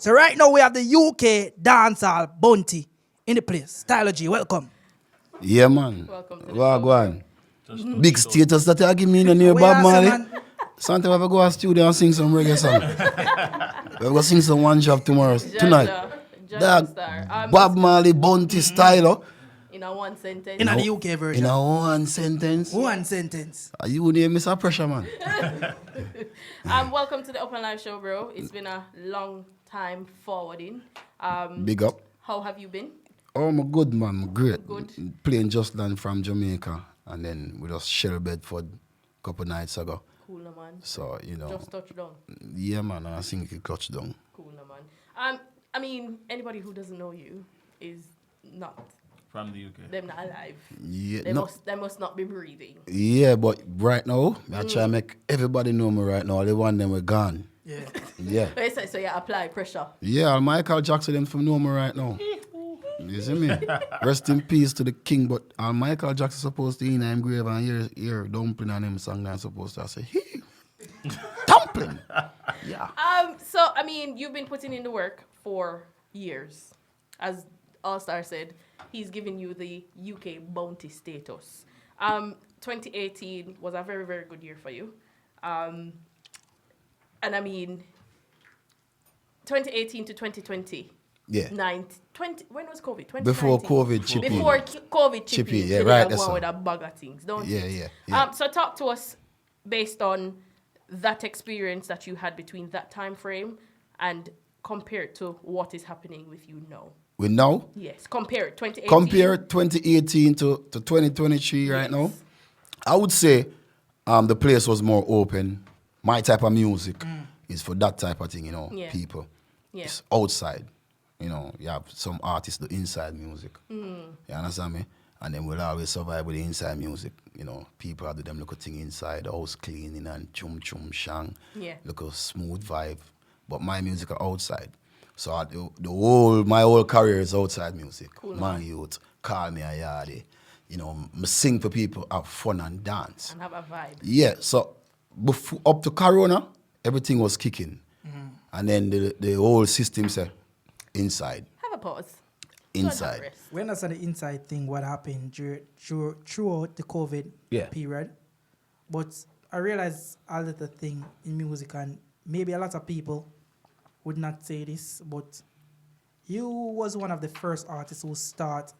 So right now we have the UK dancehall bounty in the place. Stylo G, welcome. Yeah, man. Welcome to the Well, show. go on. Big status that you give me in the We Bob are, Marley. man. Sometimes we go to studio and sing some reggae song. We go sing some one job tomorrow, tonight. That Star. Bob Marley Bounty style. In a one sentence. In the UK version. In a one sentence. One sentence. Are you name Mr. Pressure, man? Welcome to the Open Live Show, bro. It's been a long time forwarding. Big up. How have you been? Oh, I'm good, man. I'm great. Good. Plane just land from Jamaica. And then we just shell Bedford a couple nights ago. Cool, no, man. So, you know. Just touched down. Yeah, man. And I think it touched down. Cool, no, man. I mean, anybody who doesn't know you is not From the UK. them not alive. Yeah, They must not be breathing. Yeah, but right now, I try to make everybody know me right now. The one them were gone. Yeah. Yeah. So you apply pressure. Yeah, Michael Jackson them from know me right now. You see me? Rest in peace to the king, but Michael Jackson supposed to in him grave and hear Dumpling and him song I'm supposed to say, hey, Dumpling. Yeah. So I mean, you've been putting in the work for years. As All Star said, he's given you the UK bounty status. 2018 was a very, very good year for you. And I mean, 2018 to 2020. Yeah. 20, when was COVID? 2019. Before COVID chip in. Before COVID chip Chippy, in. yeah, so right, they that's go so. with a bag of things, don't you? Yeah. So talk to us based on that experience that you had between that time frame and compare it to what is happening with you now. We now? Yes, compare it, 2018. Compare 2018 to 2023 right now. I would say the place was more open. My type of music is for that type of thing, you know, Yeah. people. Yeah. It's outside. You know, you have some artists do inside music. You understand me? And then we'll always survive with the inside music. You know, people have do them little thing inside, the house cleaning and chum shang. Yeah. Look a smooth vibe. But my music are outside. So my whole career is outside music. Cool. My youth, call me a yardie. You know, I sing for people, have fun and dance. And have a vibe. Yeah, so before, up to Corona, everything was kicking. And then the whole system said, inside. Have a pause. Inside. Go and rest. When I said the inside thing, what happened throughout the COVID period. But I realized a little thing in music, and maybe a lot of people would not say this, but you was one of the first artists who start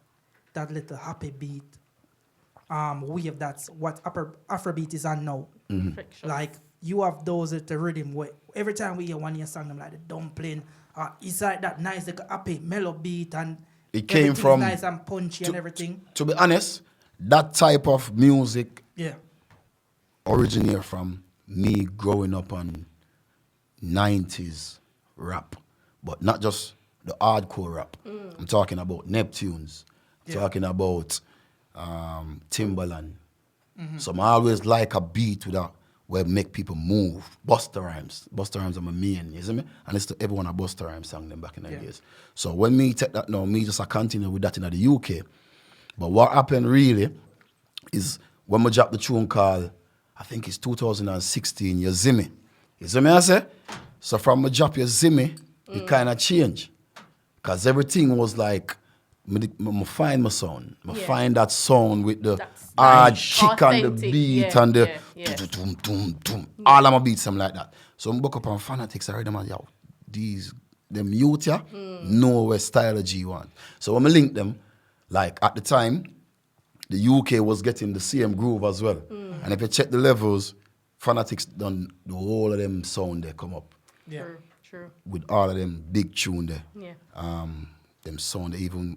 that little happy beat wave. That's what Afrobeat is on now. Friction. Like you have those at the rhythm where every time we hear one of your song, them like the Dumpling, it's like that nice like happy mellow beat, and It came everything's from nice and punchy and everything. To be honest, that type of music Yeah. originated from me growing up on 90s rap, but not just the hardcore rap. I'm talking about Neptunes, talking about Timbaland. So I always like a beat with where make people move. Busta Rhymes. Busta Rhymes are my main, you see me? And it's to everyone a Busta Rhymes sang them back in the days. So when me take that now, me just a continue with that in the UK. But what happened really is when we dropped the tune called, I think it's 2016, You See Me. You see me I say? So from me drop You See Me, it kind of changed. Because everything was like, I find my sound. I find that sound with the That's hard nice. kick and the Authentic, beat yeah, and the yeah. tum, tum, tum. All of my beats, I'm like that. So I book up on Fanatics, I read them and yo, them youth here know where Stylo G want. So when I link them, like at the time, the UK was getting the same groove as well. And if you check the levels, Fanatics done the whole of them sound they come up Yeah. True. with all of them big tune there. Yeah. Them sound, they even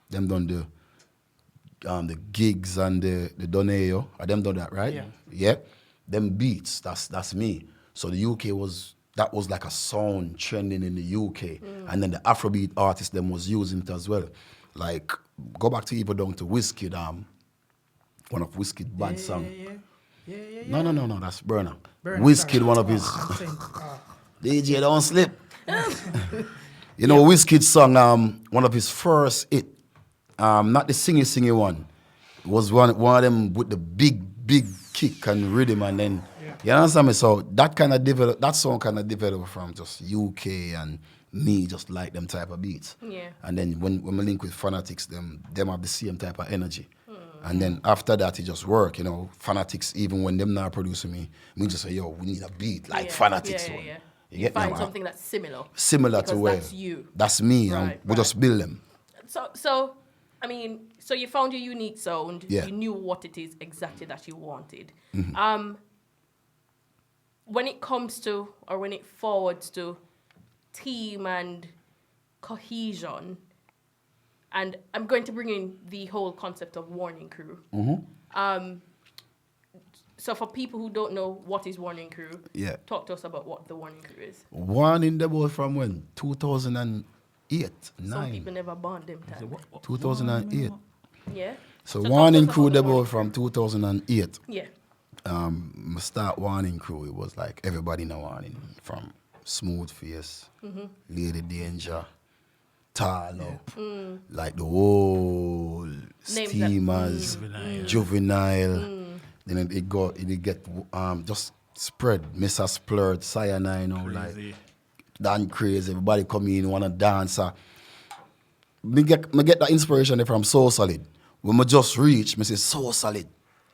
them done the gigs and the Doneo. Them done that, right? Yeah. Them beats, that's me. So the UK was like a sound trending in the UK. And then the Afrobeat artists them was using it as well. Like go back to even down to Wizkid, one of Wizkid band song. Yeah. No, that's Burner. Burner, Wizkid, sorry. one of his I'm saying, DJ don't slip. You know, Wizkid's song, one of his first hit, not the singy one. It was one of them with the big kick and rhythm, and then You understand me? So that song kind of developed from just UK and me just like them type of beats. Yeah. And then when we link with Fanatics, them have the same type of energy. And then after that, it just work, you know. Fanatics, even when them not producing me just say, yo, we need a beat like Fanatics. Yeah. You get find me? something that's similar. Similar to where that's you. That's me, Right, and we just build them. So I mean, so you found your unique sound. Yeah. You knew what it is exactly that you wanted. Mm-hmm. When it comes to, or when it forwards to team and cohesion, and I'm going to bring in the whole concept of Warning Crew. So for people who don't know what is Warning Crew, talk to us about what the Warning Crew is. Warning the boy from when? 2008, 9. Some people never born them time. 2008. Yeah. So talk Warning to us Crew about the debut Warning from 2008. Yeah. My start Warning Crew, it was like everybody know Warning, from Smooth Face, Lady Danger, Tall Up, like the whole Steamers, Juvenile. Then it get just spread, Mr. Splurge, Cyanide, you know, like Dan Crazy, everybody come in, wanna dance. Me get that inspiration there from So Solid. When I just reach, me say So Solid,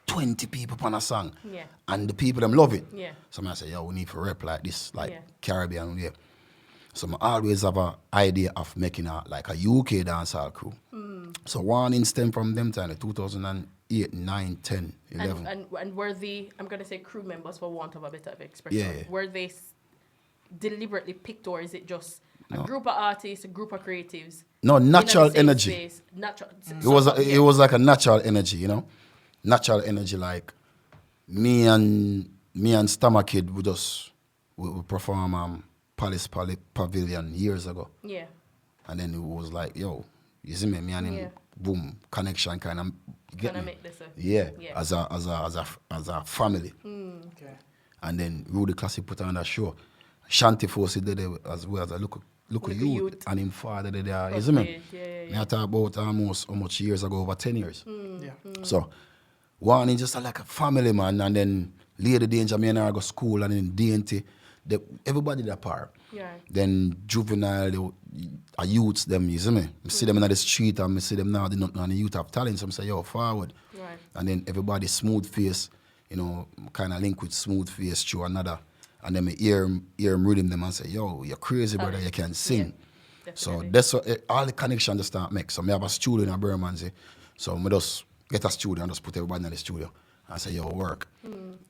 20 people on a song. Yeah. And the people them love it. Yeah. So I say, yo, we need to rap like this, like Caribbean, yeah. So I always have an idea of making a UK dancehall crew. So Warning stem from them time, like 2008, 9, 10, 11. And were the, I'm going to say crew members for want of a better expression, Yeah. were they deliberately picked, or is it just a group of artists, a group of creatives? No, natural in the same energy. space, natural. It was like a natural energy, you know? Natural energy, like me and Stammer Kid, we perform Palace Pavilion years ago. Yeah. And then it was like, yo, you see me and him, boom, connection kind of get me. Make this As a family. Okay. And then Rudy Classic put on that show. Shanti Force did it as well as a look youth and him father did there. You see me? I talk about almost how much years ago, over 10 years. So one is just like a family man, and then Lady Danger, me and her go school, and then DNT, everybody that part. Yeah. Then Juvenile, the youths them, you see me? I see them in the street, and I see them now, they not know, and the youth have talent, so I say, yo, forward. Right. And then everybody Smooth Face, you know, kind of link with Smooth Face through another. And then I hear him reading them and say, yo, you're crazy, brother, you can sing. Yeah, so that's what all the connection just start make. So I have a studio in Bermondsey. So I just get a studio and just put everybody in the studio and say, yo, work.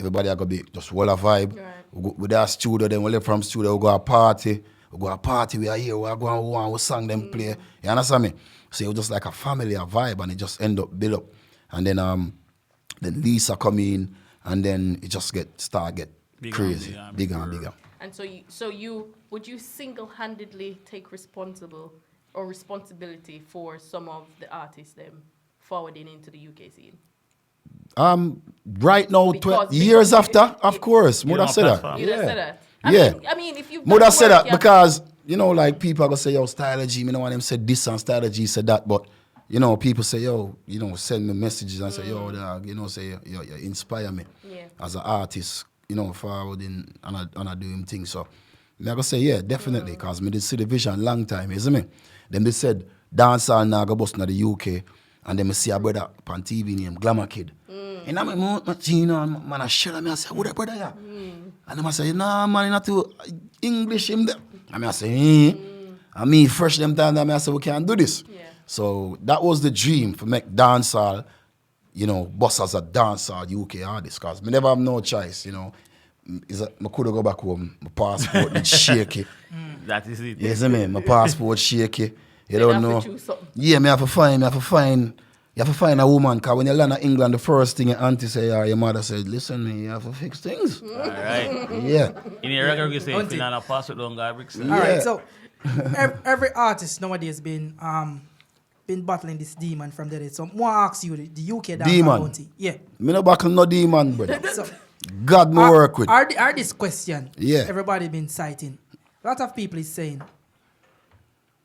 Everybody are going to be just well a vibe. Right. We go with our studio, then we leave from studio, we go a party. We are here, we are going, we sing them play. You understand me? So it was just like a family, a vibe, and it just end up build up. And then Lisa come in, and then it just start crazy, bigger and bigger. And so you would you single-handedly take responsibility for some of the artists them forwarding into the UK scene? Right now, years after, of course, would have said that. You'd have said that. I mean, if you would have said that because you know, like people are gonna say, yo, Stylo G, me know one them said this and Stylo G said that, but you know, people say, yo, you know, send me messages and say, yo, dog, you know, say, yo, you inspire me as an artist. You know, forwarding and I do him things. So I gotta say, yeah, definitely, because me did see the vision long time, you see me? Then they said dancehall now go bust in the UK, and then I see a brother on TV named Glamour Kid. And I'm like, you know, man, I share me, I say, who that brother yeah? And then I say, nah, man, not too English him there. And I say, and me fresh them time, and I say, we can't do this. Yeah. So that was the dream for make dancehall, you know, boss as a dancehall UK artist, because me never have no choice, you know. I could go back home, my passport is shaky. That is it. Yes, I mean, my passport shaky. You don't know. Yeah, me have to find a woman, because when you land in England, the first thing your auntie say, or your mother said, listen, me, you have to fix things. All right. Yeah. In your record, you say, if you not passport, don't go bricks. All right, so every artist nowadays been battling this demon from the day. So more ask you the UK demon. Bounty. Yeah. Me no battle no demon, brother. So, God me work with. Are this question? Yeah. Everybody been citing. A lot of people is saying,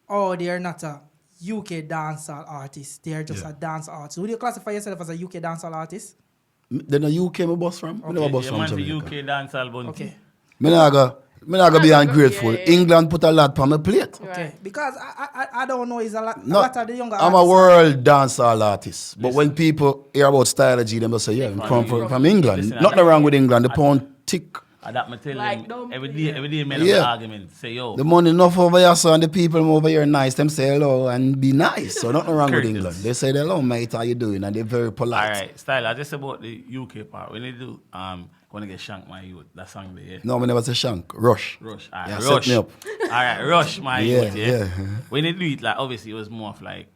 oh, they are not a UK dancehall artist. They are just a dance artist. Would you classify yourself as a UK dancehall artist? Then the UK me bus from? Me never bus You from man for Jamaica. UK dancehall bunty. Okay. Me not go be ungrateful. Yeah. England put a lot on my plate. Okay. Right. Because I don't know, it's a lot No, of the younger I'm a artists. world dancehall artist. But when people hear about Stylo G, they must say, yeah, I'm from England. Listen, Nothing wrong with England. The pound tick. And that me tell Like them Dumpling. every day men Yeah. have an argument. Say, yo, The money enough over here, so and the people over here nice. Them say hello and be nice. So nothing wrong with Courteous. England. They say hello, mate, how you doing? And they're very polite. all right, style. I just about the UK part. When they do, gonna get shanked my youth. That song there, yeah. No, we never say shank. Rush. Rush. All right, Yeah, rush. set me up. All right, rush my Yeah, youth, yeah. yeah. When they do it, like obviously it was more of like,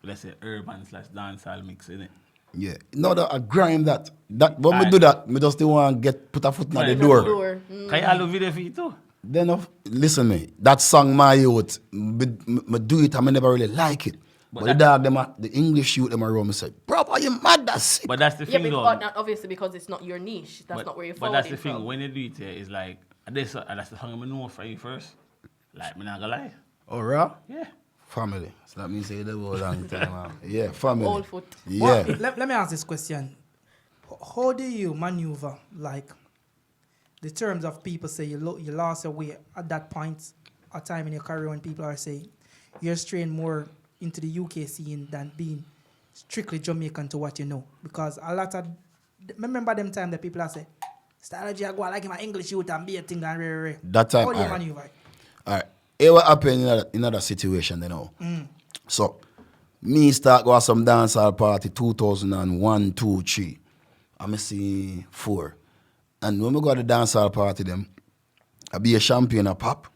let's say urban / dancehall mix, innit? Yeah. No, a grime that. When we Alright. do that, me just don't want to put a foot in the Right. door. Can you all do video for you too? Then, listen me, that song, my youth, me do it and I never really like it. But the dog, the English youth, them around me said, bro, are you mad? That's sick. But that's the Yeah, thing, because, though. obviously because it's not your niche. That's not where you're But that's the forwarding thing. from. When you do it, here, it's like that's the song I know for you first. Like, me not gonna lie. Oh, right? Yeah. Family. So that means say they were a long time. Yeah, family. Old foot. Yeah. Well, let me ask this question. How do you maneuver, like, the terms of people say you lost your way at that point, a time in your career when people are saying you're straying more into the UK scene than being strictly Jamaican to what you know? Because a lot of, remember them time that people are say, Stylo G, I go like my English youth and be a thing and rare. That time, How do you alright. maneuver? All right. It what happened in another situation, you know. So, me start go to some dancehall party 2001, 2, 3. I see 4. And when we go to the dancehall party, them, I be a champion of pop,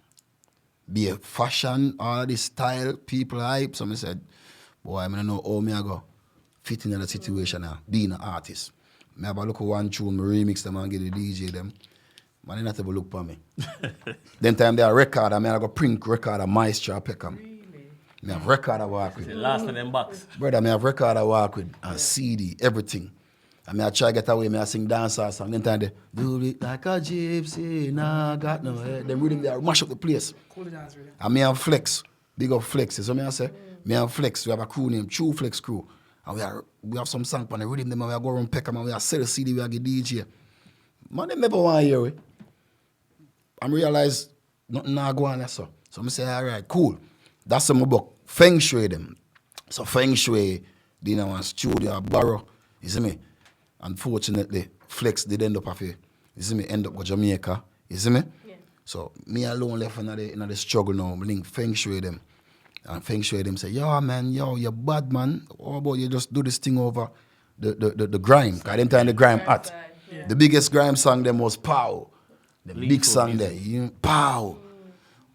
be a fashion, all this style, people hype. So I said, boy, I don't know how me I go fit in that situation now, being an artist. I have a look at one tune, me remix them and get the DJ them. Man, they not ever look for me. Then time they have record, I mean I go print record of Maestro Peckham. Me have record I work with. The last of them box. Brother, me have record I work with, and CD, everything. I mean I try to get away, me I sing dancehall song. Then time they do it like a gypsy, nah, got no head. Them rhythm they mash up the place. Cool dance, really. And me and Flex, big up Flex. So me I say, me and Flex, we have a crew named True Flex Crew. And we have some song on the rhythm, them and we go around Peckham and we have sell the CD, we have get DJ. Man, they never want to hear it. I realize nothing not go on there, so. So I say, all right, cool. That's some book. Feng Shui them. So Feng Shui, they in one studio, borrow. You see me? Unfortunately, Flex did end up after, you see me, end up with Jamaica. You see me? Yeah. So me alone left in the struggle now. I link Feng Shui them. And Feng Shui them say, yo man, you're bad man. How about you just do this thing over the grime? Because them time the grime hot. Yeah. The biggest grime song them was Pow. The Lead big for song music. there. You know, Pow.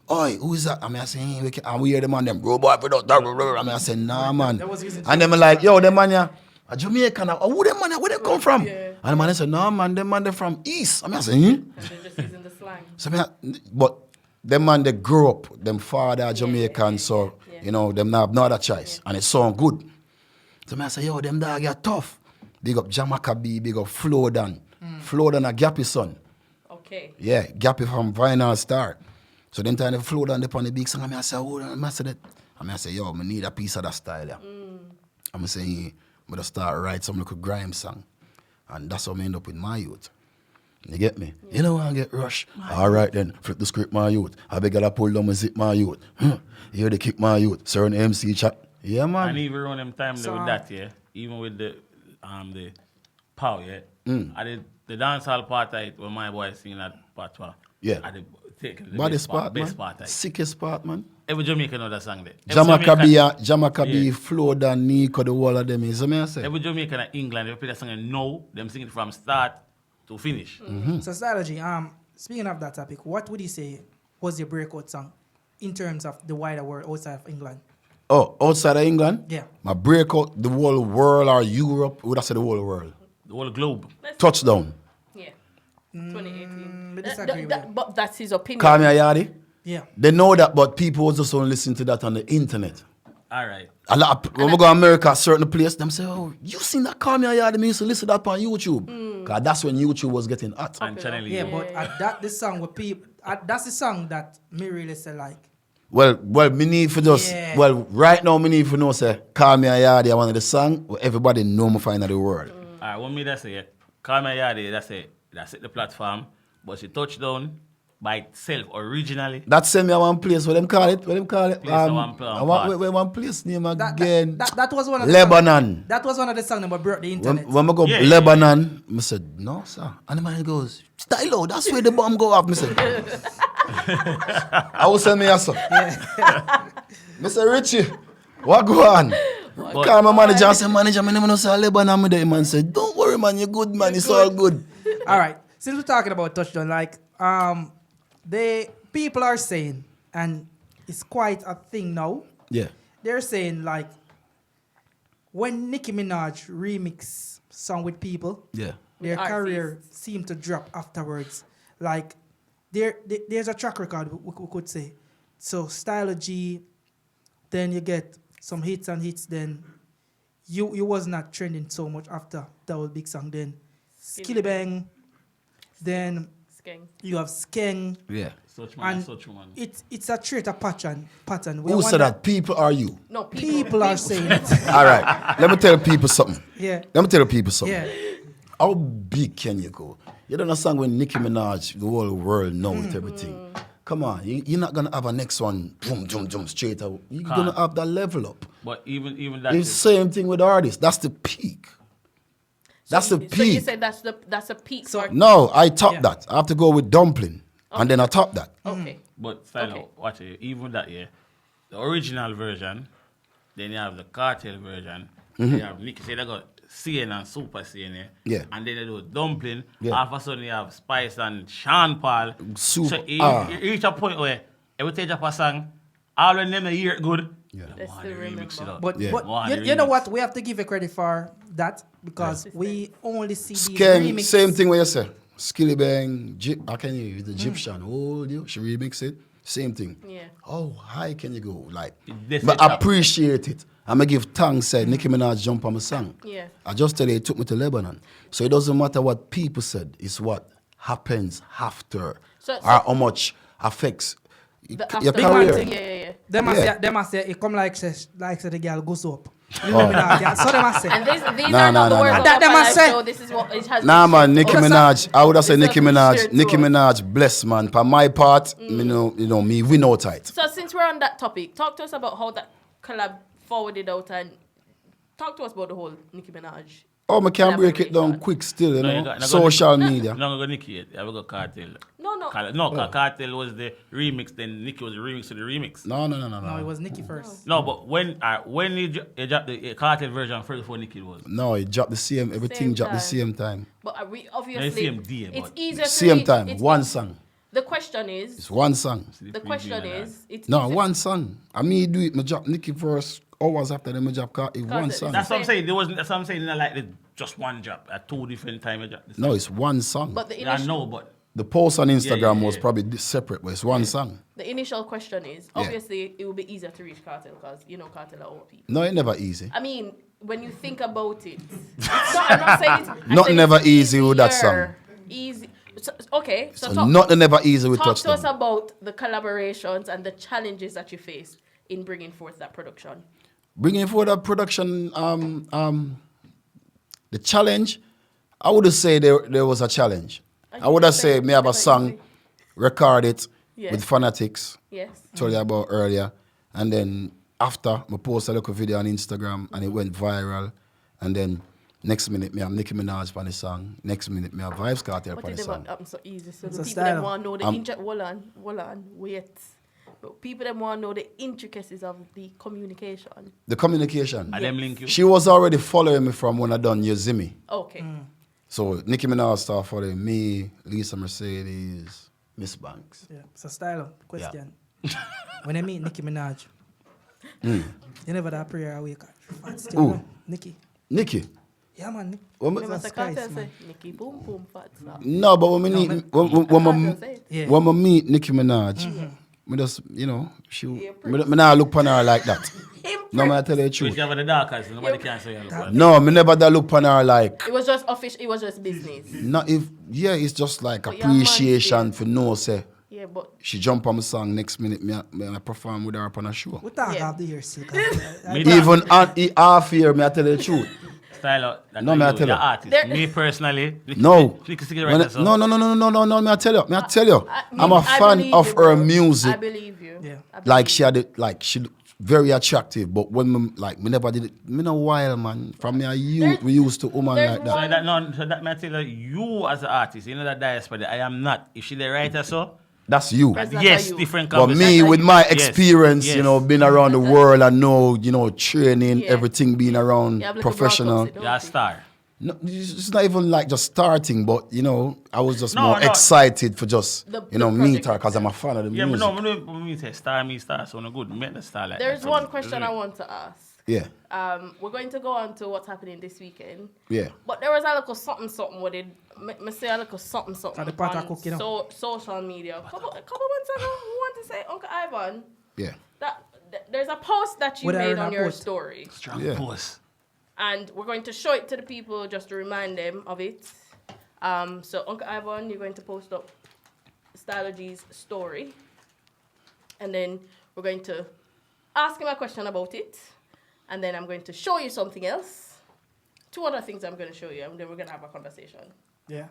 Oi, who is that? I mean, I say, hey, and we hear them on them, bro, boy, for that. I mean, I say, nah, man. That was using And them like, yo, them man, yeah, a Jamaican. Who them man, where they come from? Yeah. And the man say, nah, man, them man, they from East. I mean, I say, And they're just using the slang. So, but them man, they grew up, them father Jamaican, so, yeah. you know, them not have no other choice. And it sound good. So, I say, yo, them dog are tough. Big up Jamaica B, big up Flodan. Flodan a Gappy son. Okay. Yeah, Gappy from Vinyl Star. So then time they Flodan upon the big song, I say, oh, I say that. I say, yo, I need a piece of that style, yeah. I'm saying, I'm going to start write some little grime song. And that's how I end up with my youth. You get me? You know I get rush. All right then, flip the script, my youth. I beg to pull down my zip, my youth. You hear the kick, my youth. Certain MC chat. Yeah, man. And even around them time So, with that, yeah, even with the power, yeah. I did the dancehall part of it when my boy singing that part. Yeah. I did take the Baddest part, man. best part of it. Sickest part, man. Every Jamaican know that song there. Every Jamaica be Yeah. Flodan, Nico, the wall of them. Is what I say? Every Jamaican in England, they play that song and know them sing it from start to finish. So Stylo G, speaking of that topic, what would you say was your breakout song in terms of the wider world outside of England? Oh, outside of England? Yeah. My breakout, the whole world or Europe, would I say the whole world? The whole globe. Touchdown. Yeah. 2018. I disagree with that. But that's his opinion. Call me a yardie. Yeah. They know that, but people just don't listen to that on the internet. All right. A lot of, when we go to America, certain place, them say, oh, you seen that Call Me a Yardie? Me used to listen to that on YouTube. Because that's when YouTube was getting hot. And channel Yeah, you. but at that the song with people, that's the song that me really say like. Well, me need for just, Yeah. well, right now, me need for know, say, Call Me a Yardie, one of the song where everybody know me find in the world. All right, what me that say? Call Me Yardie, that's it the platform, but she touched down by itself originally. That send me a one place. What them call it? Place one place name again. That was one of Lebanon. That was one of the songs that broke the internet. When I go Lebanon, I said, no, sir. And the man goes, Stylo, that's where the bomb go off. I said, I will send me a sir. Mr. Richie, what go on? Call my manager and say, manager, I never know say Lebanon. The man said, don't worry, man, you're good, man. It's all good. All right. Since we're talking about touchdown, like, the people are saying, and it's quite a thing now. Yeah. They're saying, like, when Nicki Minaj remix song with people, Yeah. their With career artists. seemed to drop afterwards. Like, there's a track record, we could say. So, Stylo G, then you get some hits and hits, then you was not trending so much after that was big song. Then Skilly Bang, then Skeng. you have Skeng. Yeah. Such man, And such woman. it's a trait, a pattern. Who said that? People are you? No, People are saying it. All right. Let me tell people something. Yeah. Let me tell people something. Yeah. How big can you go? You don't understand when Nicki Minaj, the whole world knows everything. Come on, you're not gonna have a next one, boom, straight out. You're gonna have that level up. But even that It's the same thing with artists. That's the peak. That's the peak. So you said that's a peak. So- No, I top Yeah. that. I have to go with Dumpling, and then I top that. Okay. But Stylo, Okay. watch it. Even that, yeah, the original version, then you have the cartel version. You have Nicki. Say they got CN and Super CN, Yeah. and then they do Dumpling. Yeah. All of a sudden you have Spice and Sean Paul. Super- So you reach a point where every time you drop a song, all when them hear it good, Yeah. they Let's want still to remix remember. it up. But, Yeah. but Want the you know remix. what? We have to give a credit for that because we only see these Skeng, remix. same thing what you say. Skilly Bang, I can hear the Egyptian. Hold you, she remix it. Same thing. Yeah. Oh, high can you go? Like, This but is top. appreciate it. I'm gonna give thanks. Said Nicki Minaj jump on my song. Yeah. I just tell you, it took me to Lebanon. So it doesn't matter what people said. It's what happens after, So- or how much affects your After career. party, yeah. Them must say it come like the girl goes up. You know me now, yeah. So them must say. And these Nah, are not the nah, words nah. of That them Papa must Life say. Show. This is what it has. Nah, been man, shared Nicki to us. Minaj. I would have said This Nicki has been Minaj. shared to Nicki us. Minaj, bless man. For my part, you know, me win out tight. So since we're on that topic, talk to us about how that collab forwarded out and talk to us about the whole Nicki Minaj. Oh, I can break it down Collaboration. quick still, you No, know. you got- Social media. No, I'm going to Nicki yet. I will go Cartel. No. Cartel was the remix, then Nicki was the remix to the remix. No. No, it was Nicki first. No, but when you dropped the Cartel version first before Nicki was. No, it dropped the same. Everything Same dropped the time. same time. But we obviously same day, it's but- easier to Same reach. time. It's One e- song. The question is, It's one song. the question is, it's No, easier- one song. I mean, do it. Me drop Nicki first. Hours after them, me drop it. One Cartel. song. That's what I'm saying. There wasn't. That's what I'm saying. Not like just one drop at two different times. No, it's one song. But the I initial, know, but The post on Instagram yeah, was yeah. probably separate, but it's one song. the initial question is, Yeah. obviously, it will be easier to reach Cartel because Cartel are our people. No, it never easy. I mean, when you think about it, it's not, I'm not saying it's Not saying never it's easy with that easier. Easy. So, okay, so, So nothing never easy with talk to us touchdown. about the collaborations and the challenges that you faced in bringing forth that production. Bringing forward that production, the challenge, I would say there was a challenge. I would have said me have a song, record it Yeah. with Fanatics, Yes. told you about earlier, and then after, I post a little video on Instagram and it went viral, and then next minute me have Nicki Minaj on the song, next minute me have Vibes Cartel But on it the never song. happened so easy. So It's the a people that style. want to know the hold on, wait. But people that want to know the intricacies of the communication. The communication. I them link you. She was already following me from when I done Yozimi. Okay. So Nicki Minaj started following me, Lisa Mercedes, Miss Banks. Yeah. So Stylo, question. When I meet Nicki Minaj, you never that prayer awake. Still, Who? no? Nicki. Nicki. Yeah, man. When me- Never That's say Cartel Christ, say, man. Nicky boom boom fat. So. No, but when No, me man. meet, when Cartel say it. Yeah. I meet Nicki Minaj, me just, she, Yeah, me not look upon her like that. No, man, I tell you the Which truth. you have in the dark eyes, nobody can say you look like. No, me never da look upon her like, It was just official. It was just business. not if, yeah, it's just like But you're a man appreciation still. for no say. Yeah, but She jump on my song, next minute me I perform with her up on a show. We talk Yeah. after here, sick. Me Even half year, me I tell you the truth. Stylo, that No, no, me I you, tell the you. artist. There- Me personally, No. no. Me I tell you. I'm a I fan believe of you, her bro. I music. believe you. Yeah. I Like believe she had it, like she very attractive, but when me never did it, me no while man. From me a youth, we used to woman there's like that. So that me I tell you as an artist, you know that diaspora, I am not. If she the writer so, That's you. That's yes, you. different But conversation. me, That's with you. my Yes, experience, yes. you know, being around the That's world, I know, you know, training, Yeah. everything, being around You have little professional. broad cups, You're a star. No, it's not even like just starting, but you know, I was just No, more no. excited for just The meet project her because I'm a itself. fan of the Yeah, but music. no, me say star, so no good. Make the star like There's that. one question I want to ask. Yeah, We're going to go on to what's happening this weekend. yeah. But there was a little something with it. Me say a little something the pot are on cooking up. social media. A couple months ago, we want to say, Uncle Ivan, Yeah, there's a post that you What I made read on a your post. story. Strong Yeah. pose. And we're going to show it to the people just to remind them of it. So Uncle Ivan, you're going to post up Stylo G's story. And then we're going to ask him a question about it. And then I'm going to show you something else. 2 other things I'm going to show you. And then we're going to have a conversation. Yeah.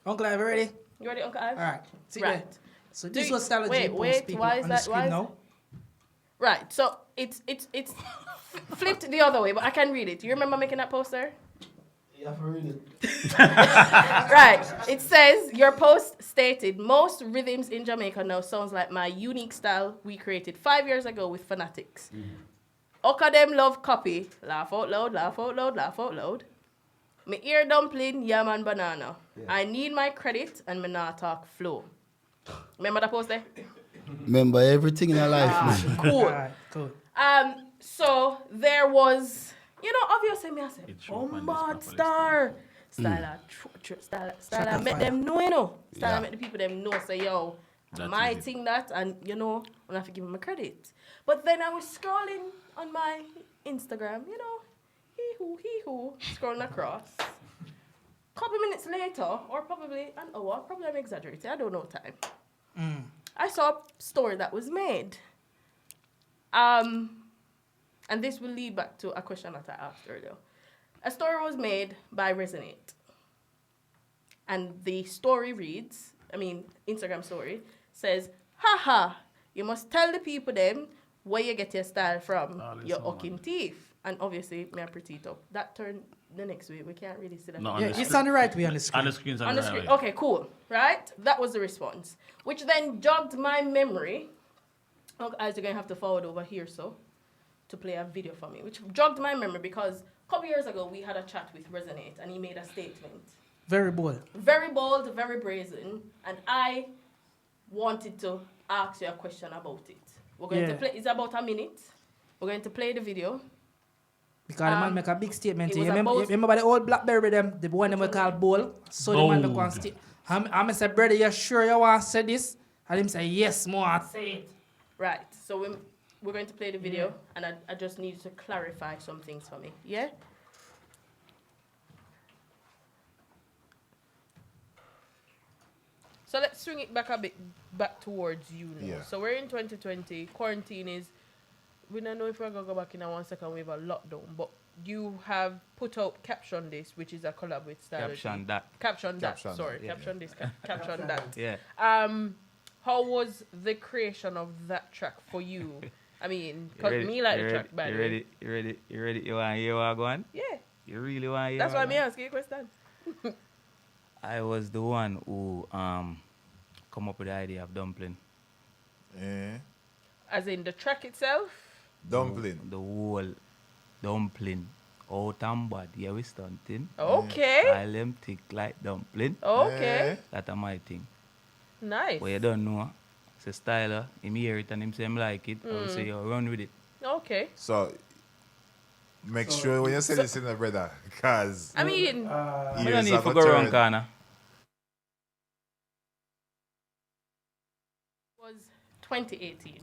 Uncle Ivan, ready? You ready, Uncle Ivan? All right. Sit Right. there. So Do this you- was Stylo G wait, post wait, people why is on that- the why screen is- now. Right. So it's flipped the other way, but I can read it. Do you remember making that poster? Yeah, for real. Right. It says, your post stated, most rhythms in Jamaica now sounds like my unique style we created 5 years ago with Fanatics. Oka them love copy. Laugh out loud, laugh out loud, laugh out loud. Me ear dumpling, yam and banana. I need my credit and me not talk flow. Remember that post there? Remember everything in your life, man. Cool. All right, cool. So there was, obviously me I said, It show oh up on this mad properly star. Stylo make them know, Stylo Yeah. make the people them know, say, yo, That my is it. thing that, and I'm have to give him a credit. But then I was scrolling on my Instagram, hee-hoo, scrolling across. Couple minutes later, or probably an hour, probably I'm exaggerating, I don't know time. I saw a story that was made. And this will lead back to a question that I asked earlier. A story was made by Resonate. And the story reads, Instagram story, says, haha, you must tell the people them where you get your style from, Oh, your listen, hooking teeth. And obviously, me I pretty it up. That turned the next way. We can't really see that. No, on Yeah, the it's screen. on the right way on the screen. On the screen's On the right screen. way. Okay, cool. Right? That was the response. Which then jogged my memory. Oh, guys, you're going to have to forward over here, to play a video for me. Which jogged my memory because a couple years ago, we had a chat with Resonate and he made a statement. Very bold. Very bold, very brazen. And I wanted to ask you a question about it. We're going to play, it's about a minute. We're going to play the video. Because the man make a big statement. it You was remember, about- the old Blackberry, the one them we call bowl. So the man make one Bold. state. I'm say, brother, you sure you want to say this? And him say, yes, more. Say it. Right. So we're going to play the video and I just need you to clarify some things for me. Yeah? So let's swing it back a bit back towards you now. Yeah. So we're in 2020. Quarantine is, we don't know if we're going to go back in a 1 second wave of lockdown, but you have put out Caption This, which is a collab with Stylo G. Caption that. Caption That, Caption sorry. That, yeah. Caption This, Caption That. Yeah. How was the creation of that track for you? Because me like the track, by the way. You ready? You want to hear what I go on? Yeah, You really want to hear that's what why I I'm go on? asking you a question. I was the one who come up with the idea of Dumpling. Eh? As in the track itself? Dumpling. The whole Dumpling. Out and bad. Yeah, we stunting. Okay, All them thick like dumpling. okay, That's my thing. nice. But you don't know. It's a styler. Him hear it and him say him like it. I will say, yo, run with it. Okay. So, make sure when you say this in the brother, because I mean, I don't need to go around corner. it was 2018.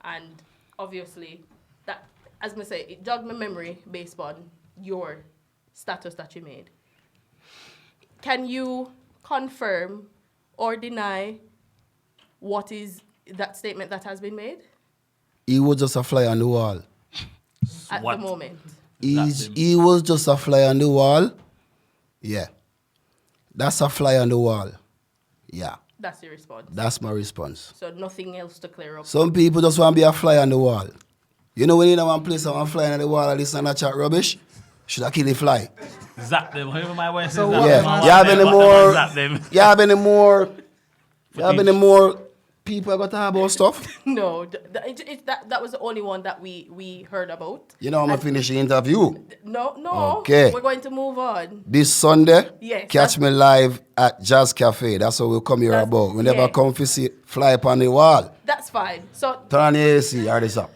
And obviously, that, as I say, it jogged my memory based on your status that you made. Can you confirm or deny what is that statement that has been made He was just a fly on the wall. at What? the moment? He was just a fly on the wall. Yeah. That's a fly on the wall. Yeah. That's your response. That's my response. So nothing else to clear up. Some people just want to be a fly on the wall. You know when you know one place and one fly on the wall and listen and chat rubbish? Should I kill the fly? Zap them. Whoever my wife says So zap what- them. Yeah. You have any more? Zap them. You have any more people got to talk about stuff? No, that was the only one that we heard about. You know I'm going to finish the interview. No. Okay. We're going to move on. This Sunday, Yes, catch me live at Jazz Cafe. That's what we'll come here about. We never come to see fly up on the wall. That's fine. So Turn on the AC, hard this up.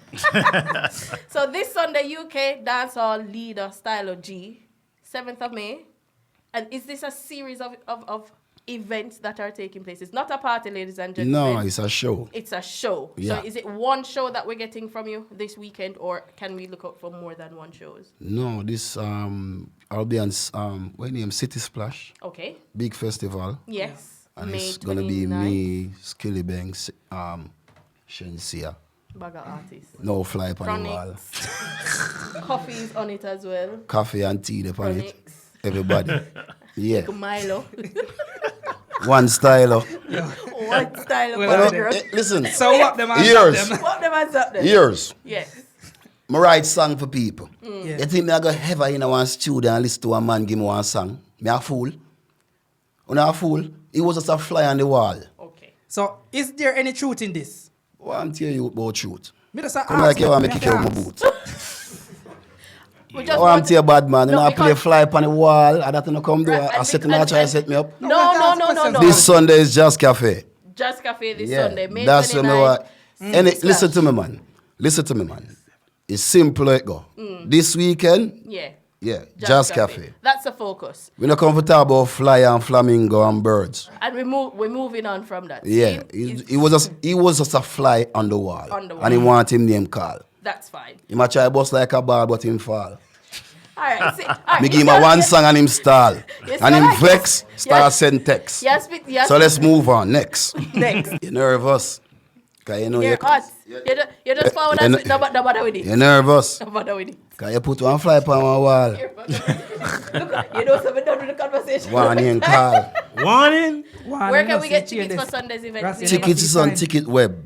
So this Sunday, UK dancehall leader Stylo G, 7th of May. And is this a series of events that are taking place? It's not a party, ladies and gentlemen. No, it's a show. It's a show. Yeah. So is it one show that we're getting from you this weekend, or can we look out for more than one shows? No, this I'll be on what name? City Splash. Okay. Big festival. Yes. And May it's gonna be 29th. me, Skilly Banks, Shensia. Bag of artists. No fly up on the wall. Chronics. Coffee's on it as well. Coffee and tea upon it. Chronics. Everybody. Yeah. Milo. One styler. One style Well, of okay. burger. Listen. So what them and Years. them? What them hands up there? Years. Yes. I write song for people. Yeah. You think me I go ever in one studio and listen to a man give me one song? Me a fool? When I a fool, he was just a fly on the wall. Okay. So is there any truth in this? What I'm telling you about truth? Me just Come like you want me kick you out my ask. boot. We just Oh, I'm want tell you bad man. You No, know I play because- fly up on the wall. I don't know come do. Right, I and sit in be- there and- try to and- set me up. No. This Sunday is Jazz Cafe. Just Cafe this Yeah, Sunday, May that's what me 29th. want. And it, listen to me, man. Listen to me, man. It's simple like go. This weekend, Yeah. yeah, Jazz Cafe. That's the focus. We're not comfortable about fly and flamingo and birds. And we're moving on from that. Yeah, See? he was just a fly on the wall. On the wall. And he want him name call. That's fine. He might try bust like a ball, but him fall. All right. See, all right. Me give him a one song and him stall. Yes, And I him like vex, this. start Yes. send text. Yes, yes. So let's move on. Next. Next. You're nervous. Cause you know You're hot. You're just forward and no bother with it. You're nervous. No bother with it. Cause you put one fly upon one wall. Look, you know something done with the conversation. One in call. Warning. Where can we get tickets for Sunday's event? Gracias. Tickets is on Ticket Web.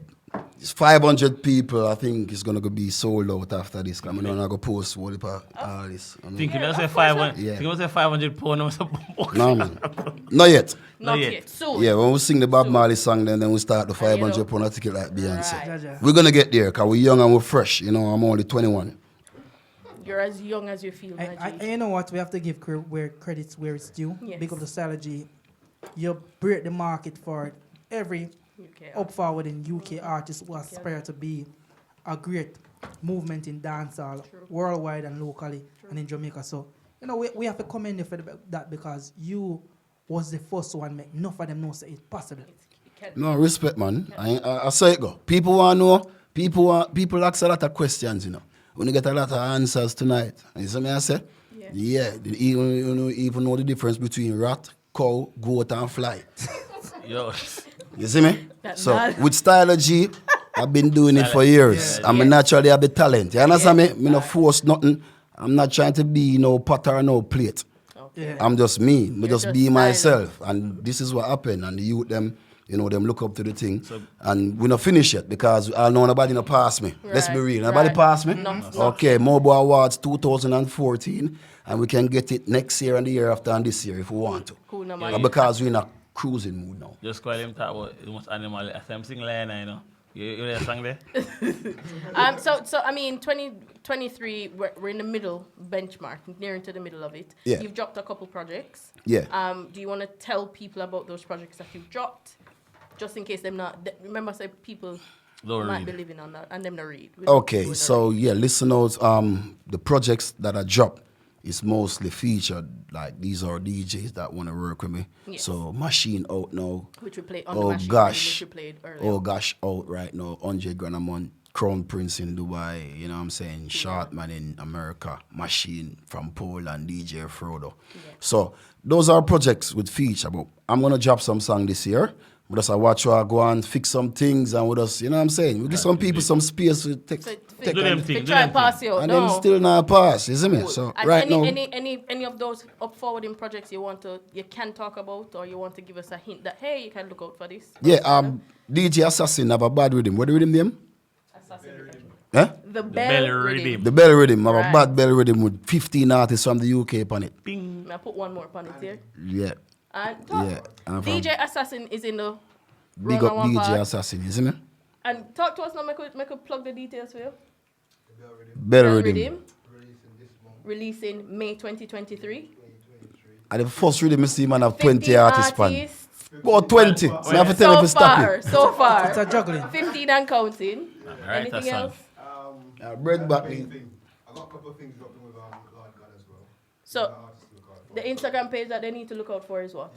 It's 500 people. I think it's gonna be sold out after this. I'm gonna go post all this. You know. Think you don't say 500. Yeah. Think you don't say 500 pounds. No man. Not yet. Not yet. yet. Soon. Yeah, when we sing the Bob Marley song, then we start the you know. 500 pound ticket like Beyonce. Right. Jaja. We're gonna get there because we're young and we're fresh. You know, I'm only 21. You're as young as you feel, Najee. You know what? We have to give credits where it's due. Yes. Because the Stylo G, you break the market for every Okay. up forward in UK artists who aspire to be a great movement in dancehall worldwide and locally and in Jamaica. So, you know, we have to commend you for that because you was the first one make enough of them know say it's possible. No, respect, man. I say it go. People want to know. People ask a lot of questions, you know. When you get a lot of answers tonight. You see me I say? Yeah. Even know the difference between rat, cow, goat and fly. Yo. You see me? That's So not- with Stylo G, I've been doing it for years. I'm naturally have the talent. You understand me? Me no force nothing. I'm not trying to be no potter or no plate. Yeah. I'm just me. Me just just be Stylo. myself. And this is what happened. And the youth them, you know, them look up to the thing. And we not finish yet because I know nobody no pass me. Let's be Right, real. Nobody right. pass me? No. Okay, Mobile Awards 2014. And we can get it next year and the year after and this year if we want to. Cool, no And because we're in a cruising mood now. Just call him talk about the most animal. I'm singing lion, you know. You hear that song there? So I mean, 2023, we're in the middle benchmark, nearing to the middle of it. Yeah. You've dropped a couple projects. Yeah. Do you want to tell people about those projects that you've dropped, just in case them not? Remember, say people Don't might read. be living on that and them not read. We don't Okay, do it so yeah, listen out. The projects that I drop is mostly featured. Like these are DJs that want to work with me. Yes. So Machine out now. which we played on the Oh machine, gosh. which we played earlier. Oh gosh, out right now. 100 grand a month. Crown Prince in Dubai. You know what I'm saying? Shortman in America. Machine from Poland. DJ Frodo. So those are projects with feature. But I'm gonna drop some song this year. We just watch her go and fix some things and we just, you know what I'm saying? We give some people some space to take do them thing. Try and pass you out. and No. then still not pass, you see me? So And right now, any of those up forwarding projects you can talk about, or you want to give us a hint that hey, you can look out for this. DJ Assassin have a bad rhythm. What the rhythm name? Huh? The bell rhythm. The bell rhythm. Have a Right. bad bell rhythm with 15 artists from the UK upon it. Bing. I put one more upon it here. Yeah. And DJ Assassin is in the Big run up on one DJ part. Assassin, you see me? And talk to us now. Make a plug the details for you. Bell rhythm. Releasing May 2023. And the first rhythm I see man have 20 artists pan. artists. About 20. So I have to tell him to stop it. So far. It's a juggling. 15 and counting. Right, Anything son. else? Bread back me. I got a couple of things dropping with Lord God as well. So the Instagram page that they need to look out for is what?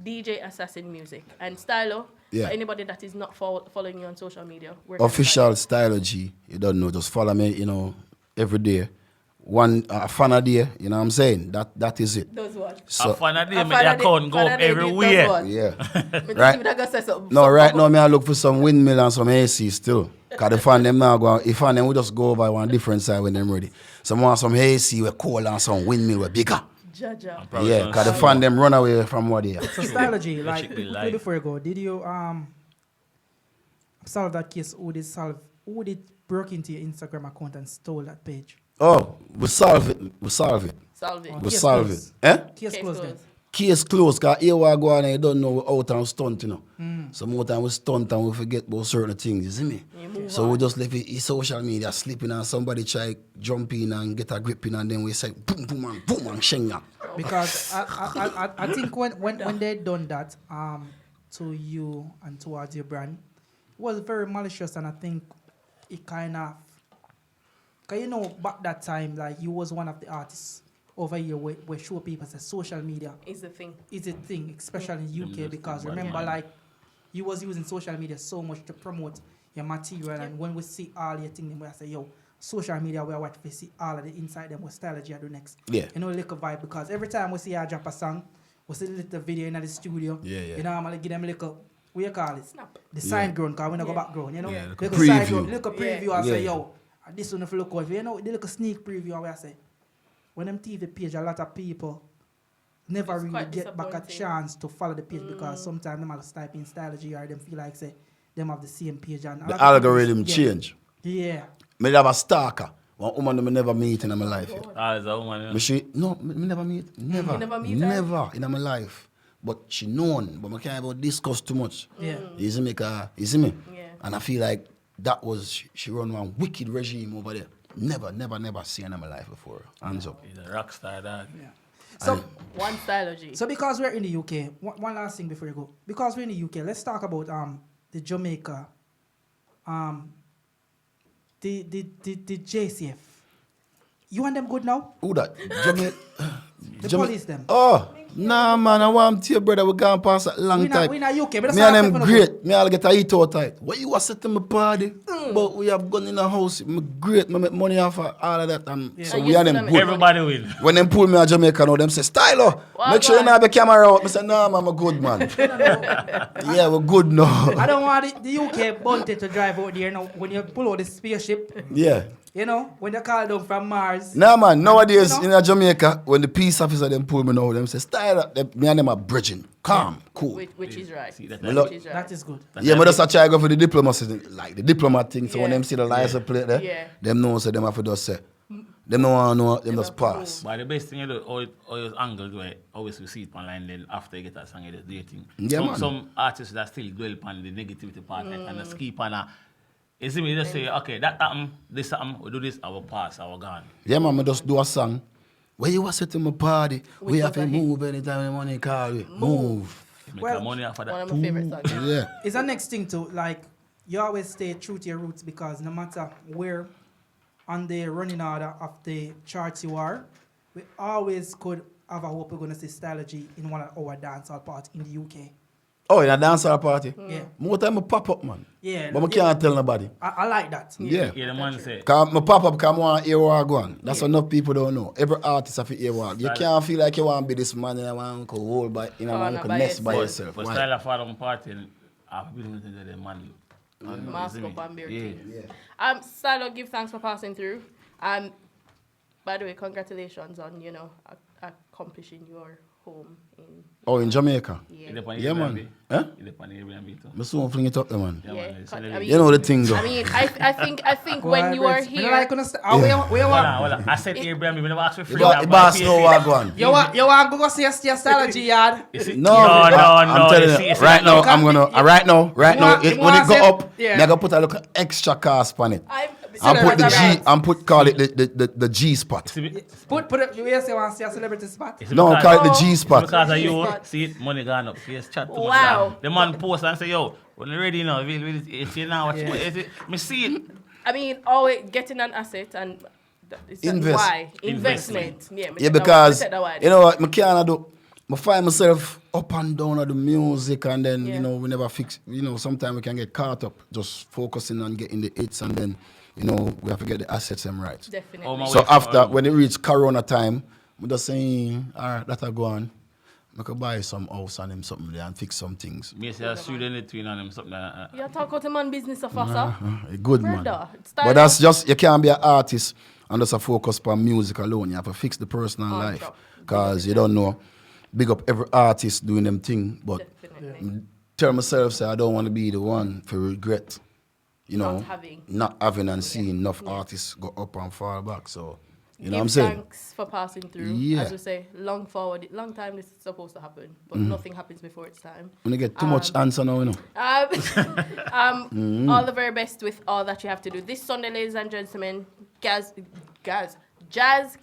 DJ Assassin Music. And Stylo, Yeah. for anybody that is not following you on social media. where can they Official find Stylo G. You don't know, just follow me, you know, every day. One fan a day, you know what I'm saying? That is it. you? Does what? So, A fan of day, make the account go up everywhere. yeah. Right. No, right now, I look for some windmill and some AC still. Because the fan them now go, if fan them we just go over one different side when them ready. Some want some AC with cold and some windmill with bigger. Jaja. Yeah, because the fan them run away from what they are. So Stylo G, That like should be quickly live. before you go, did you solve that case? Who did broke into your Instagram account and stole that page? Oh, we solve it. We solve it. Solve it. Oh, We case solve closed. it. Eh? Case closed then. Case closed, because here we go on and you don't know we out and stunt, you know. Some more time we stunt and we forget about certain things, you see me? So we just leave it in social media sleeping and somebody try jump in and get a grip in and then we say boom, boom, and shenga. Because I think when they done that to you and towards your brand, it was very malicious, and I think it kind of, cause you know back that time, like you was one of the artists over here where show people say social media Is the thing. is a thing, especially in UK, because remember yeah. like you was using social media so much to promote your material, and when we see all your things, we say yo, social media we watch, we see all of the inside them what Stylo G do next. Yeah. You know, little vibe, because every time we see her drop a song, we see the little video in the studio. Yeah, yeah. You know, I'm gonna give them a little, what you call it? Snap. The side ground, because we don't go background, you know? Yeah, little preview. side ground, little preview, Yeah. I say, Yeah. yo, this one if you look out, you know, the little sneak preview, where I say, when them TV page, a lot of people never It's really quite get back a disappointing. chance to follow the page, because sometimes them have to type in Stylo G or them feel like say them have the same page, and a lot The of people algorithm just- change. Yeah. Me have a stalker. One woman that me never meet in my life yet. As a woman, Me she, no, me never meet. Never. You never meet her? Never in my life. But she known, but I can't even discuss too much. Yeah. You see me? You see me? Yeah. And I feel like that was, she run one wicked regime over there. Never seen her in my life before. Hands up. he's a rock star, dog. Yeah. So, One Stylo G. so because we're in the UK, one last thing before you go. Because we're in the UK, let's talk about the Jamaica, the JCF. You want them good now? Who that? The police them. Oh, nah, man. I want to your brother. We gone past a long We time. not UK, but that's Me what and I'm them talking great. Me all get a hit out tight. What you was set to my party? But we have gone in the house. Me great. Me make money off of all of that. And so And we you and still them make good. Everybody win. When them pull me to Jamaica now, them say, Stylo, make sure you not have the camera out. I say, nah, man, I'm good, man. Yeah, we're good now. I don't want the UK bunted to drive out there now. When you pull out the spaceship, Yeah. you know, when you call down from Mars. Nah, man, nowadays You know? in Jamaica, when the peace officer them pull me now, them say, Stylo, me and them are bridging. Calm, cool. Which is right. See, that- Me look- Which is right. That is good. Yeah, but that's a try go for the diplomacy, like the diplomat thing. So when Yeah. them see the license plate there, Yeah. them know so them have to just say, them no want know, them just pass. But the best thing you do, always angled where always we see it online, then after you get that song, you just do your thing. Yeah, man. Some artists that still dwell upon the negativity part and just keep on a, you see me, just say, okay, that happened, this happened, we do this, I will pass, I will gone. Yeah, man, I just do a song. Where you was at my party, we Which have was to a hit. move anytime the money call we. Move. Make Well, the money off of One that. of my favorite songs. Yeah. It's the next thing to, like, you always stay true to your roots, because no matter where on the running order of the charts you are, we always could have a hope we're going to see Stylo G in one of our dancehall parts in the UK. Oh, in a dancehall party? Yeah. More time I pop up, man. Yeah. But I can't tell nobody. I like that. Yeah. Yeah, the man say, Because I pop up because I want to hear what I go on. That's what enough people don't know. Every artist have to hear what. You can't feel like you want to be this man and I want to hold by, you know, Oh, want not to by nest by yourself. yourself. but Why? style of father party, I've been with the man. Mask up and beer Yeah. thing. Stylo, give thanks for passing through. By the way, congratulations on, accomplishing your home in... Oh, in Jamaica? Yeah. Yeah, man. Huh? In the Airbnb too. I soon fling it up there, man. Yeah, man. I mean, You know the thing, though. I mean, I think when you are here... Like, Hold on. I said Airbnb, we never asked for free. The boss know what going. you want to go see your Stylo G yard? No, I'm telling you, right now, I'm gonna, right now, when it go up, they're gonna put a little extra cast on it. And put the G, and call it the G spot. Put it, you say want to see a celebrity spot? No, call it the G spot. Because of you, see it, money gone up. Face chat too much. Wow. The man post and say, yo, when you're ready now, if you now watch it, me see it. I mean, always getting an asset and Invest. why investment. Yeah, because you know what, I can't do. I find myself up and down on the music, and then we never fix. Sometimes we can get caught up just focusing on getting the hits, and then we have to get the assets them right. Definitely. So after when it reach Corona time, we just saying, all right, that'll go on. I could buy some house and them something there and fix some things. Me say I shoot in between and them something like that. You talk about the man business of us, Good brother, man. But that's just, you can't be an artist and just a focus on music alone. You have to fix the personal life. Because you don't know. Big up every artist doing them thing. But tell myself, say I don't want to be the one to regret, not having and seeing enough artists go up and fall back. So, you know what I'm saying? Thanks for passing through. Yeah. As we say, long time this is supposed to happen, but nothing happens before it's time. When you get too much answer now, All the very best with all that you have to do. This Sunday, ladies and gentlemen, Jazz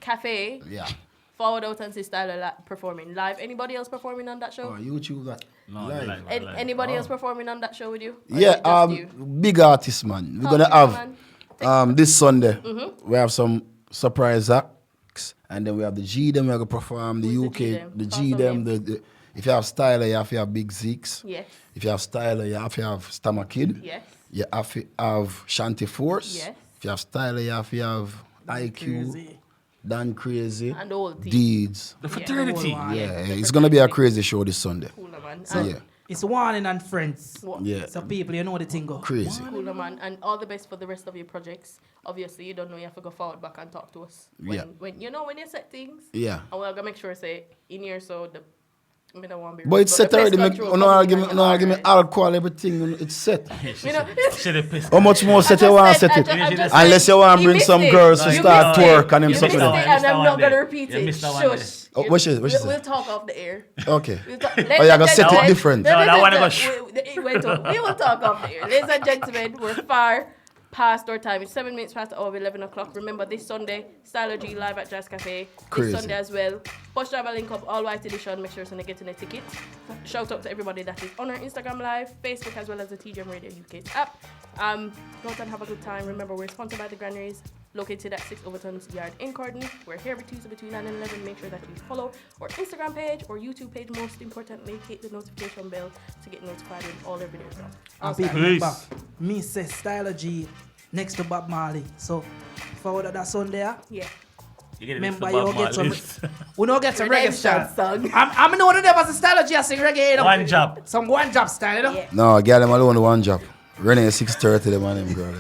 Cafe. Yeah. Forward out and see Stylo performing live. Anybody else performing on that show? Oh, YouTube that. No, live. live. Anybody else performing on that show with you? Or Yeah, is it just you? big artists, man. We're gonna have this Sunday. We have some surprise acts, and then we have the G them. We're gonna perform the Who's UK, the the G them. The if you have Stylo, you have to have Big Zeeks. Yes. If you have Stylo, you have to have Stammer Kid. Yes. You have to have Shanty Force. Yes. If you have Stylo, you have to have IQ. Dan Crazy, And the whole team. Deeds. The fraternity. Yeah, it's gonna be a crazy show this Sunday. Cooler, man. So And yeah, It's Warning and Friends. yeah, So people, you know the thing go. crazy. Cooler, man. And all the best for the rest of your projects. Obviously, you don't know, you have to go forward back and talk to us. When you set things. Yeah. And we're gonna make sure say in here so the I don't want to be But it's set the already. pest control company Give me alright. alcohol, everything. It's set. You know, Should have pissed. How much more set you want to set it? Unless you want to bring some girls to start twerk and them missed something. it, and I'm not gonna there. repeat You it. missed that one Shush. Oh, what she We'll say? talk off the air. Okay. We'll talk, Oh, you gotta set it different. No, that one We will talk off the air. Ladies and gentlemen, we're far past our time. It's 7 minutes past the hour of 11 o'clock. Remember, this Sunday, Stylo G live at Jazz Cafe. Crazy. This Sunday as well. Bus Driver Link Up, all white edition. Make sure you're getting a ticket. Shout out to everybody that is on our Instagram Live, Facebook, as well as the TGM Radio UK app. Go out and have a good time. Remember, we're sponsored by the Granaries, located at 6 Overton's Yard in Cordon. We're here every Tuesday between 9 and 11. Make sure that you follow our Instagram page or YouTube page. Most importantly, hit the notification bell to get notified when all our videos drop. And people remember, me say Stylo G next to Bob Marley. So forward that Sunday. Yeah. Remember, you get some. We don't get some reggae Redemption style. song. I'm know that there was a Stylo G I sing reggae. You know? One job. Some one job style, you know? Yeah. No, get them alone one job. Running 6:30, them and them girl.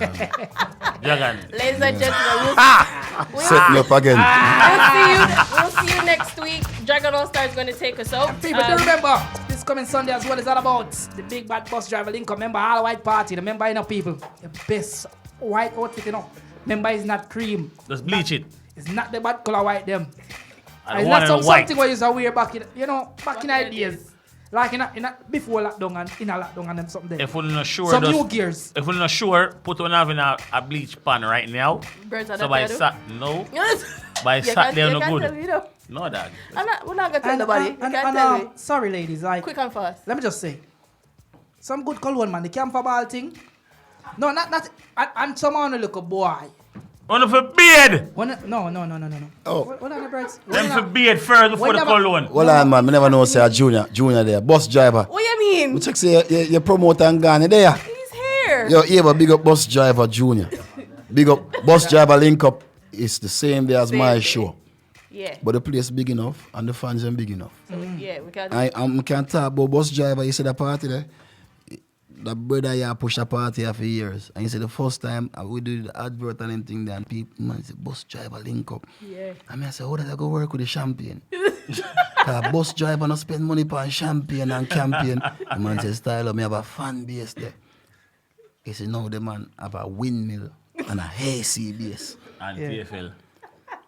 Dragon. Ladies and gentlemen, Set me up again. we'll see you next week. Dragon All Star is going to take us out. People, do remember, this coming Sunday as well is all about the big bad bus driver link. Remember, all white party. Remember, you know, people, the best white outfit, you know. Remember, it's not cream. Just bleach it. It's not the bad color white, them. I It's want not it something white. where you used to wear back in the days. Like in a before lockdown and in a lockdown and them something there. If we're not sure, Some new gears. If we're not sure, put on having a bleach pan right now. Birds are So not by there, Sat, no. Yes. By You Saturday, can't no tell good. me, you know. No, dad. We're not going to tell nobody. You can't tell me. Sorry, ladies. Like, Quick and fast. let me just say, some good cologne, man. The camphor ball thing. No, not. And someone look a boy. On for beard. No. Oh. What are the birds? Them for beard first before the cologne. Well, man, I never know say a junior there. Bus driver. What you mean? We check say you promote and gone there. He's here. Yo, Eva, big up Bus Driver Junior. Big up Bus Driver Link Up. It's the same day as my show. Yeah. But the place big enough and the fans are big enough. So, yeah, we can. I can't talk about Bus Driver. You see that party there? the brother here push a party here for years. And he said the first time we do the advert and anything there, and people, man, say bus driver link up. Yeah. And I said, how does I go work with the champagne? Because bus driver not spend money on champagne and campaign. The man said, Stylo, me have a fan base there. He said, no, the man have a windmill and a AC base. And Yeah. TFL.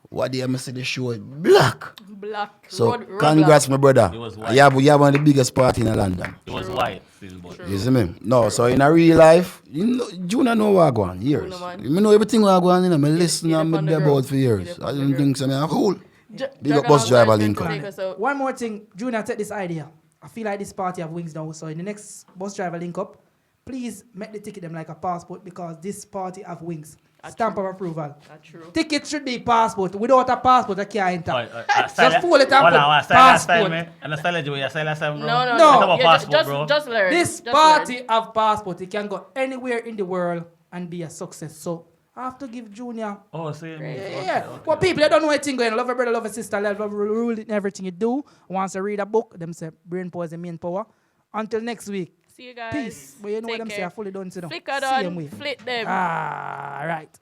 What day I see the show black. Black. So road congrats, my brother. It was white. You have one of the biggest party in London. It was white still, but You see me? No, so in a real life, you know, Junior know what I go on years. Junior, man. You know everything what I go on, you know, I listen Get and up I on be the about ground. for Get years. up I on the don't think so, I'm cool. Big up Dragon bus House driver Life link up. take us out. One more thing, Junior, take this idea. I feel like this party have wings now. So in the next bus driver link up, please make the ticket them like a passport because this party have wings. Stamp of approval. That's true. Ticket should be passport. Without a passport, I can't enter. Just Just fold it and put passport. And the style you say last time, bro. No. No. Talk about Yeah, passport, bro. just learn. This Just party learn. have passport. It can go anywhere in the world and be a success. So I have to give Junior. Oh, see. Yeah. Well, people, they don't know anything going on. Love a brother, love a sister, love a rule in everything you do. Once you read a book, them say brain power is the main power. Until next week. See you guys. Peace. But you know what Take them say, care. I fully don't see them. Flicker Same on, way. flit them. Ah, right.